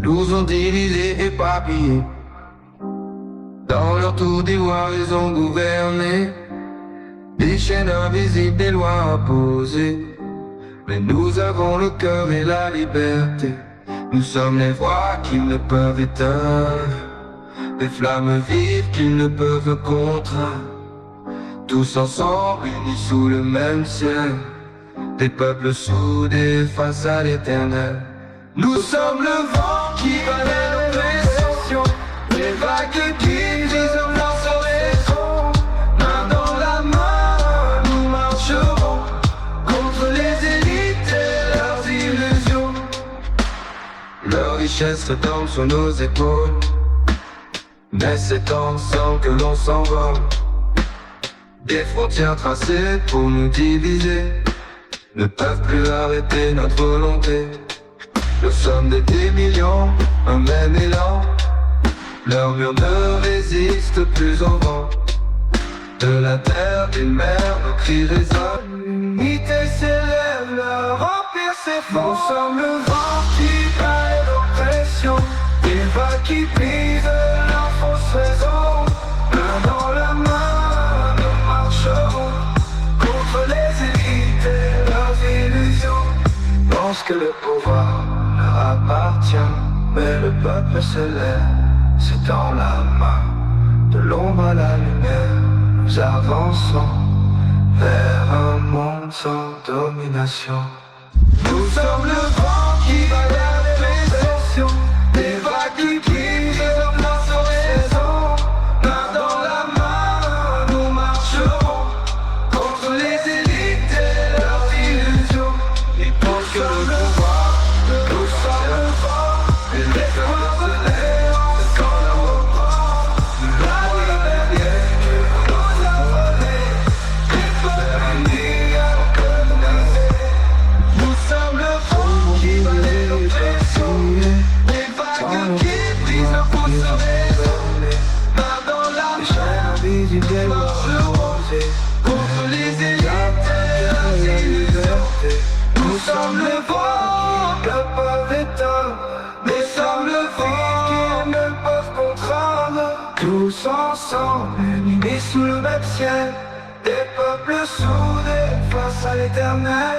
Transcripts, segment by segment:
nous ont divisés, éparpillés. Dans leur tour d'ivoire, ils ont gouverné. Des chaînes invisibles, des lois imposées. Mais nous avons le cœur et la liberté. Nous sommes les voix qu'ils ne peuvent éteindre, des flammes vives qu'ils ne peuvent contraindre. Tous ensemble, unis sous le même ciel, des peuples soudés face à l'éternel. Nous sommes le vent qui balaie l'oppression, les vagues qui brisent leur raison. Main dans la main, nous marcherons contre les élites et leurs illusions. Leur richesse retombe sur nos épaules, mais c'est ensemble que l'on s'envole. Des frontières tracées pour nous diviser ne peuvent plus arrêter notre volonté. Nous sommes des millions, un même élan. Leurs murs ne résistent plus au vent. De la terre, des mers, nos cris résonnent. L'unité s'élève, leur empire s'effondre. Nous sommes le vent qui bat l'oppression, des vagues qui brisent leur fausse raison. Main dans la main, nous marcherons contre les élites et leurs illusions. Pense que le pouvoir leur appartient, mais le peuple se lève, c'est dans la main. De l'ombre à la lumière, nous avançons vers un monde sans domination. Nous sommes le vent qui balaie les pressions, des vagues qui brisent leur raison. Main dans la main, nous marcherons contre les élites et leurs illusions. Ils pensent que le pouvoir, nous sommes le vent, et l'espoir se lève, c'est quand on reprend. La liberté que nous a volée, les peuples unis à coloniser. Nous sommes le vent qui balaie l'oppression, les vagues qui brisent leur fausse raison. Main dans la main, nous marcherons contre les élites et leurs illusions. Nous sommes le vent qui ne peuvent éteindre, nous sommes le vent qui ne peuvent contraindre. Tous ensemble, unis sous le même ciel, des peuples soudés face à l'éternel.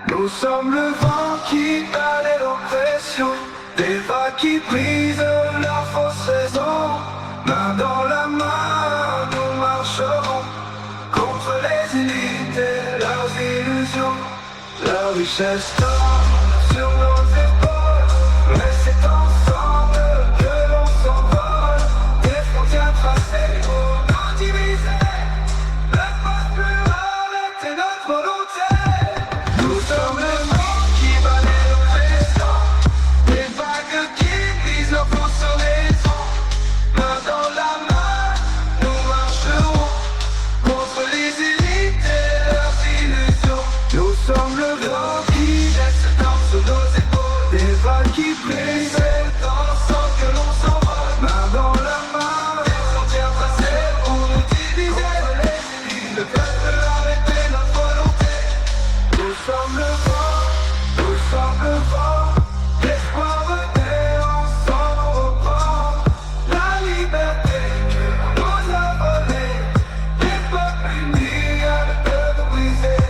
Nous sommes le vent qui balaie l'oppression, des vagues qui brisent leur fausse raison. Main dans la main, nous marcherons contre les élites et leurs illusions. La richesse tombe sur nos épaules, mais c'est ensemble que l'on s'envole. Des frontières tracées pour nous diviser, ne peuvent plus arrêter notre volonté. Nous sommes le vent qui balaie l'oppression, des vagues qui brisent leur fausse raison. Main dans la main, nous marcherons contre les élites et leurs illusions. Nous sommes le vent qui laisse temps sur nos épaules, des vagues qui brisent, c'est ensemble que l'on s'envole. Main dans la main, des frontières tracées pour nous diviser. Les élites ne peuvent plus arrêter notre volonté. Nous sommes le vent, nous sommes le vent. L'espoir venait ensemble on reprend. La liberté que nous a volée, les peuples unis à ne peuvent briser.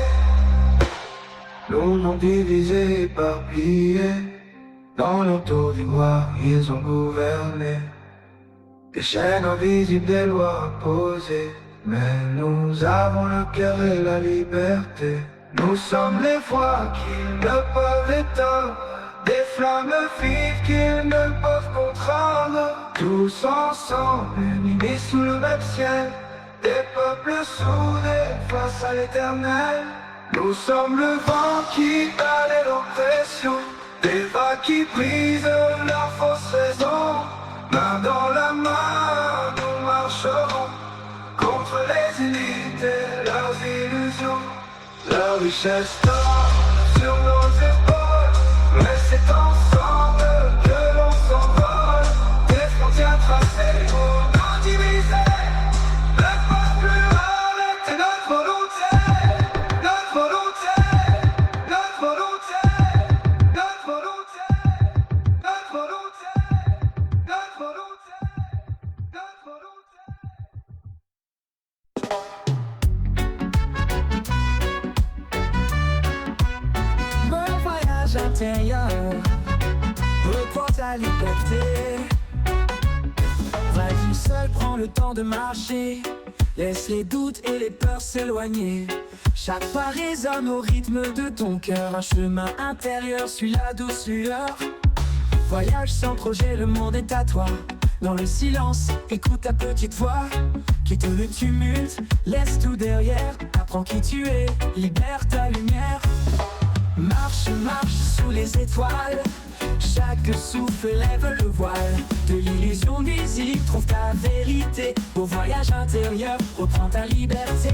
Nous n'ont divisé, éparpillés. Dans leur tour d'ivoire, ils ont gouverné. Des chaînes invisibles, des lois imposées. Mais nous avons le cœur et la liberté. Nous sommes les voix qu'ils ne peuvent éteindre, des flammes vives qu'ils ne peuvent contraindre. Tous ensemble, unis sous le même ciel, des peuples soudés face à l'éternel. Nous sommes le vent qui balaie l'oppression, des vagues qui brisent leur fausse raison. Main dans la main, nous marcherons contre les élites et leurs illusions. La richesse tombe sur nos épaules, mais c'est ensemble que l'on s'envole. Des frontières tracées pour nous diviser, ne peuvent plus arrêter notre volonté. Notre volonté, notre volonté, notre volonté, notre volonté. intérieur. Reprends ta liberté. Vas-y seul, prends le temps de marcher. Laisse les doutes et les peurs s'éloigner. Chaque pas résonne au rythme de ton cœur. Un chemin intérieur suit la douce lueur. Voyage sans projet, le monde est à toi. Dans le silence, écoute ta petite voix. Quitte le tumulte, laisse tout derrière. Apprends qui tu es, libère ta lumière. Marche, marche sous les étoiles. Chaque souffle lève le voile. De l'illusion nuisible, trouve ta vérité. Au voyage intérieur, reprends ta liberté.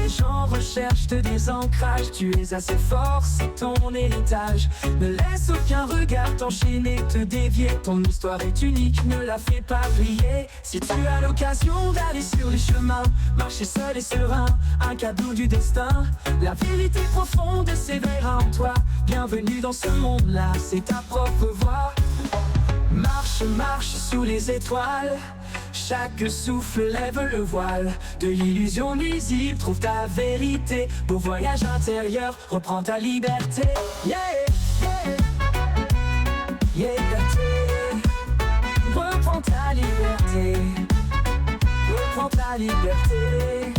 Les gens recherchent des ancrages. Tu es assez fort, c'est ton héritage. Ne laisse aucun regard t'enchaîner, te dévier. Ton histoire est unique, ne la fais pas briller. Si tu as l'occasion d'aller sur les chemins, marcher seul et serein, un cadeau du destin. La vérité profonde s'éveillera en toi. Bienvenue dans ce monde-là, c'est ta propre voix. Marche, marche sous les étoiles. Chaque souffle lève le voile. De l'illusion nuisible, trouve ta vérité. Beau voyage intérieur, reprends ta liberté. Yeah, yeah, yeah, liberté. Reprends ta liberté. Reprends ta liberté.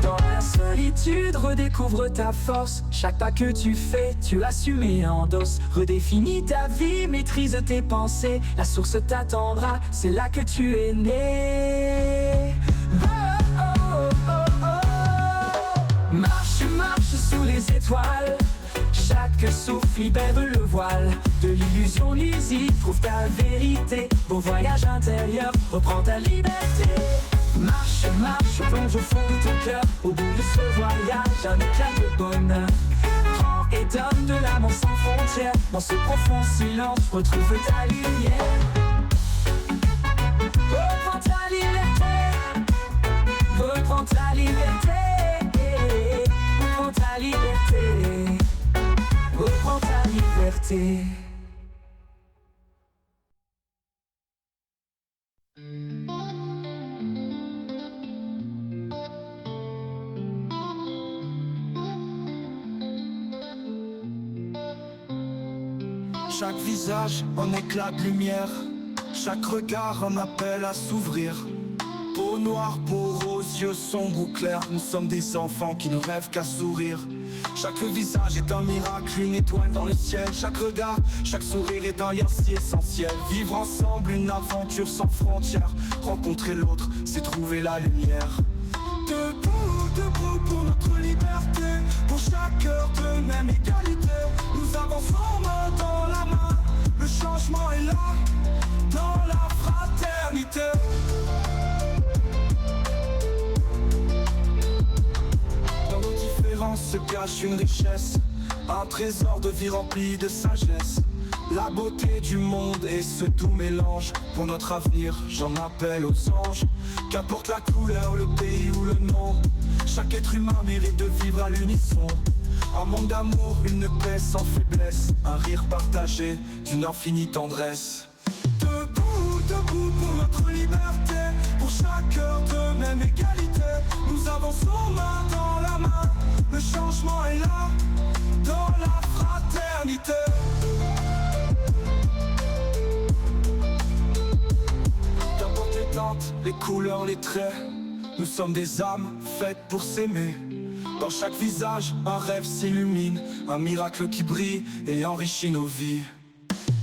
Dans la solitude, redécouvre ta force. Chaque pas que tu fais, tu assumes et endosses. Redéfinis ta vie, maîtrise tes pensées. La source t'attendra, c'est là que tu es né. Oh, oh, oh, oh. Marche, marche sous les étoiles. Chaque souffle libère le voile. De l'illusion nuisible, trouve ta vérité. Beau voyage intérieur, reprends ta liberté. Marche, marche, plonge au fond de ton cœur. Au bout de ce voyage, un éclat de bonheur. Prends et donne de l'amour sans frontières. Dans ce profond silence, retrouve ta lumière. Reprends ta liberté. Reprends ta liberté. Reprends ta liberté. Reprends ta liberté. Chaque visage en éclat de lumière. Chaque regard en appel à s'ouvrir. Peau noire, peau rose, yeux sombres ou clairs. Nous sommes des enfants qui ne rêvent qu'à sourire. Chaque visage est un miracle, une étoile dans le ciel. Chaque regard, chaque sourire est un lien si essentiel. Vivre ensemble, une aventure sans frontières. Rencontrer l'autre, c'est trouver la lumière. Debout, debout pour notre liberté. Pour chaque heure de même égalité. Nous avançons main dans la main. Le changement est là, dans la fraternité. Dans nos différences se cache une richesse. Un trésor de vie rempli de sagesse. La beauté du monde et ce doux mélange. Pour notre avenir, j'en appelle aux anges. Qu'importe la couleur, le pays ou le nom, chaque être humain mérite de vivre à l'unisson. Un monde d'amour, une paix sans faiblesse. Un rire partagé d'une infinie tendresse. Debout, debout pour notre liberté. Pour chaque heure de même égalité. Nous avançons main dans la main. Le changement est là, dans la fraternité. Qu'importe les teintes, les couleurs, les traits. Nous sommes des âmes faites pour s'aimer. Dans chaque visage, un rêve s'illumine. Un miracle qui brille et enrichit nos vies.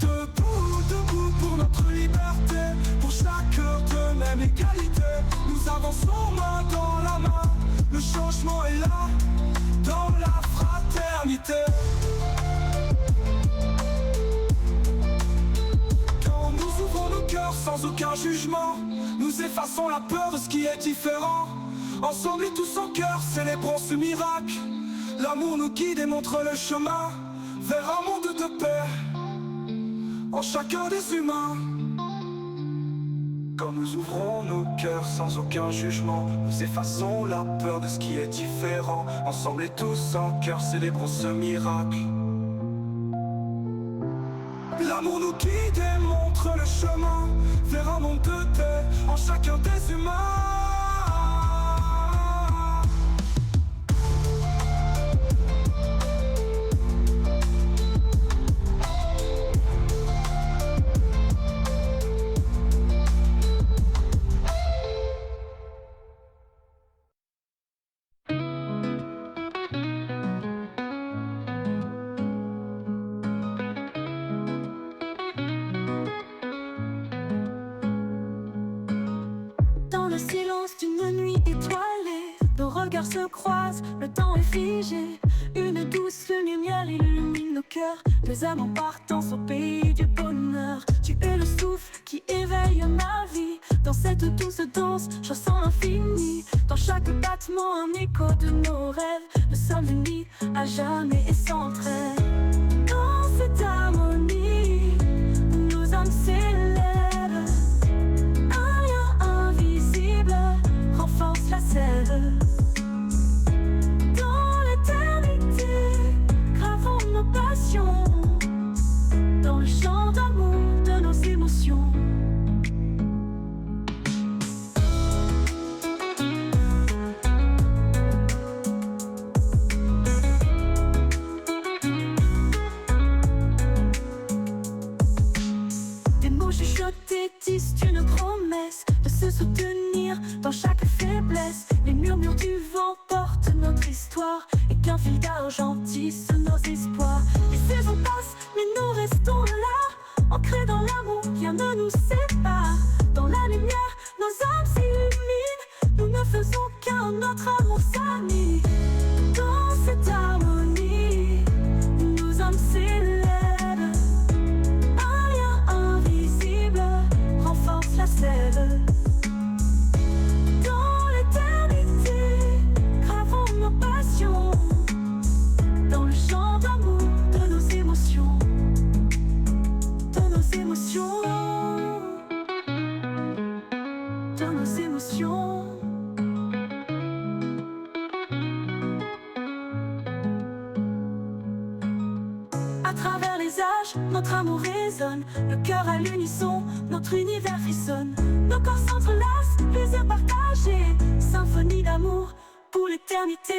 Debout, debout pour notre liberté. Pour chaque heure de même égalité. Nous avançons main dans la main. Le changement est là, dans la fraternité. Quand nous ouvrons nos cœurs sans aucun jugement, nous effaçons la peur de ce qui est différent. Ensemble et tous en cœur, célébrons ce miracle. L'amour nous guide et montre le chemin vers un monde de paix en chacun des humains. Quand nous ouvrons nos cœurs sans aucun jugement, nous effaçons la peur de ce qui est différent. Ensemble et tous en cœur, célébrons ce miracle. L'amour nous guide et montre montre le chemin vers un monde de paix en chacun des humains. Dans le silence d'une nuit étoilée, nos regards se croisent, le temps est figé. Une douce lumière illumine nos cœurs, deux âmes en partance au pays du bonheur. Tu es le souffle qui éveille ma vie. Dans cette douce danse, je ressens l'infini. Dans chaque battement, un écho de nos rêves. Nous sommes unis à jamais et sans trêve. Dans cette harmonie, nos âmes s'élèvent. Renforce la sève. Dans l'éternité, gravons nos passions dans le chant d'amour de nos émotions. Des mots chuchotés tissent une promesse de se soutenir dans chaque faiblesse. Les murmures du vent portent notre histoire et qu'un fil d'argent tisse nos espoirs. Les saisons passent, mais nous restons là, ancrés dans l'amour, rien ne nous sépare. Dans la lumière, nos âmes s'illuminent, nous ne faisons qu'un, notre amour s'anime. Dans cette harmonie, nos âmes s'élèvent. Un lien invisible renforce la sève. Dans l'éternité, gravons nos passions dans le chant d'amour de nos émotions. De nos émotions. De nos émotions. À travers les âges, notre amour résonne. Le cœur à l'unisson, notre univers frissonne. Nos corps s'entrelacent, plaisir partagé. Symphonie d'amour pour l'éternité.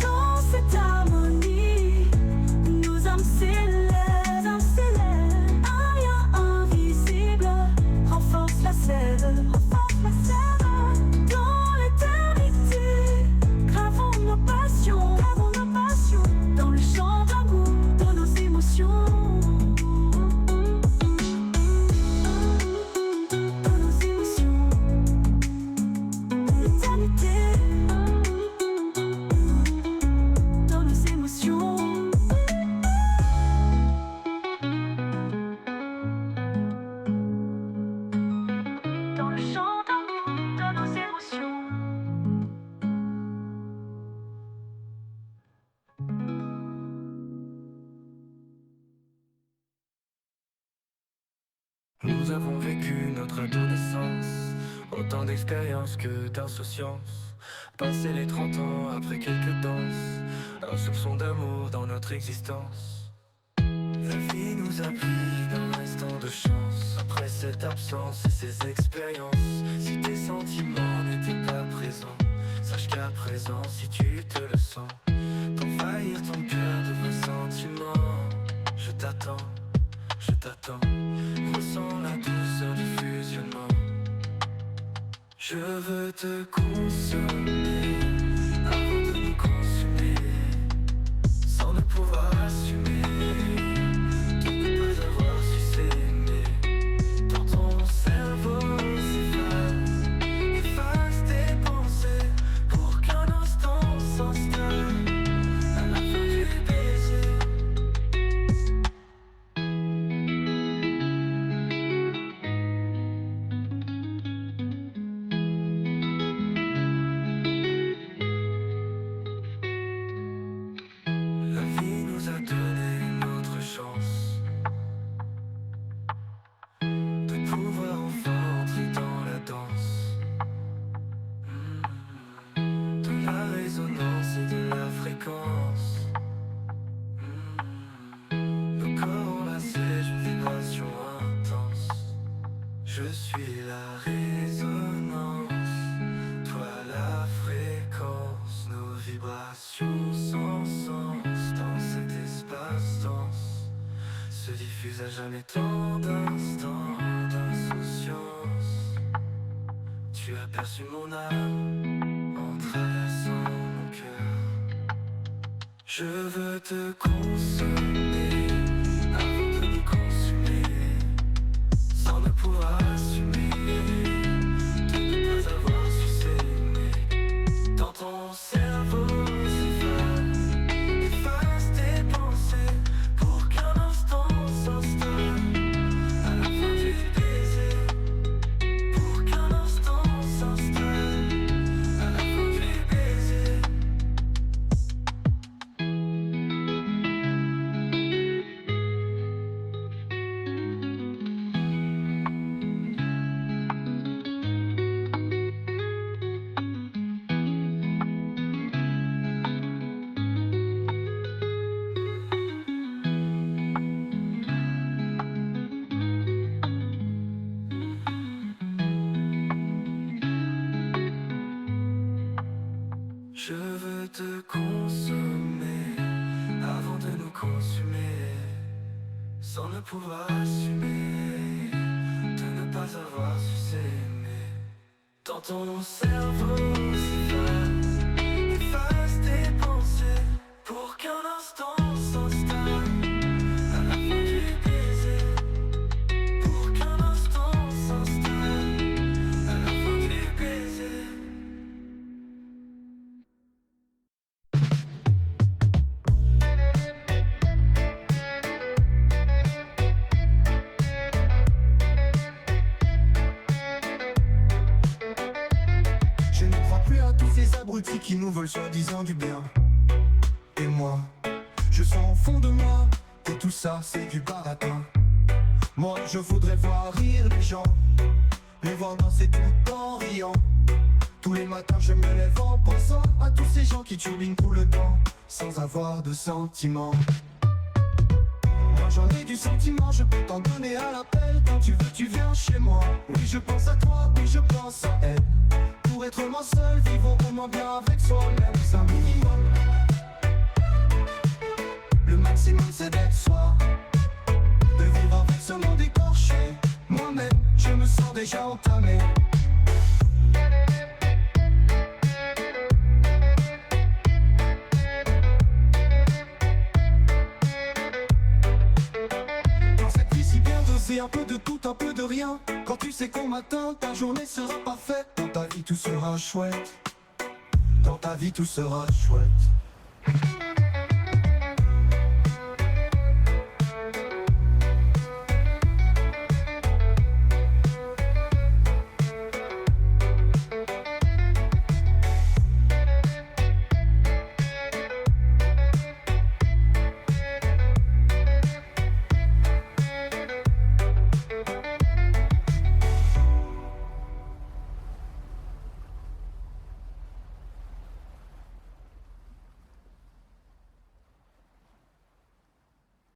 Dans cette harmonie, nos âmes s'élèvent. Un lien invisible renforce la sève. Dans l'éternité, gravons nos passions dans le chant d'amour de nos émotions. De nos émotions. L'éternité. Dans nos émotions. Dans le chant d'amour de nos émotions. Nous avons vécu notre adolescence, autant d'expériences que d'insouciance. Passer les 30 ans après quelques danses, un soupçon d'amour dans notre existence. La vie nous a pris d'un instant de chance. Après cette absence et ces expériences, si tes sentiments n'étaient pas présents, sache qu'à présent, si tu te le sens, d'envahir ton cœur de vrais sentiments. Je t'attends, je t'attends. Ressens la douceur du fusionnement. Je veux te consommer avant de nous consumer, sans ne pouvoir assumer de ne pas avoir su s'aimer. Dans ton cerveau efface tes pensées pour qu'un instant s'installe à la fin du baiser. Je suis la résonance, toi la fréquence, nos vibrations sans sens dans cet espace-temps se diffusent à jamais tant d'instants d'insouciance. Tu as perçu mon âme en traversant mon cœur. Je veux te consommer avant de nous consumer, sans ne pouvoir assumer de ne pas avoir su s'aimer. Dans ton cerveau efface tes pensées pour qu'un instant s'installe à la fin du baiser. Pour qu'un instant s'installe à la fin du baiser. Je veux te consommer avant de nous consumer, sans ne pouvoir assumer de ne pas avoir su s'aimer. Dans ton cerveau efface tes pensées pour qu'un instant s'installe à la fin du baiser. Pour qu'un instant s'installe à la fin du baiser. Je ne crois plus à tous ces abrutis qui nous veulent soi-disant du bien. Et moi, je sens au fond de moi que tout ça c'est du baratin. Moi je voudrais voir rire les gens, les voir danser tout en riant. Tous les matins je me lève en pensant à tous ces gens qui turbinent tout le temps sans avoir de sentiments. Moi j'en ai du sentiment, je peux t'en donner à l'appel. Quand tu veux tu viens chez moi. Oui je pense à toi, oui je pense à elle. Pour être moins seul, vivons vraiment bien avec soi-même. C'est un minimum. Le maximum c'est d'être soi, de vivre avec ce monde écorché. Moi-même, je me sens déjà entamé. Dans cette vie si bien dosée, un peu de tout, un peu de rien. Quand tu sais qu'au matin, ta journée sera parfaite. Dans ta vie tout sera chouette. Dans ta vie tout sera chouette.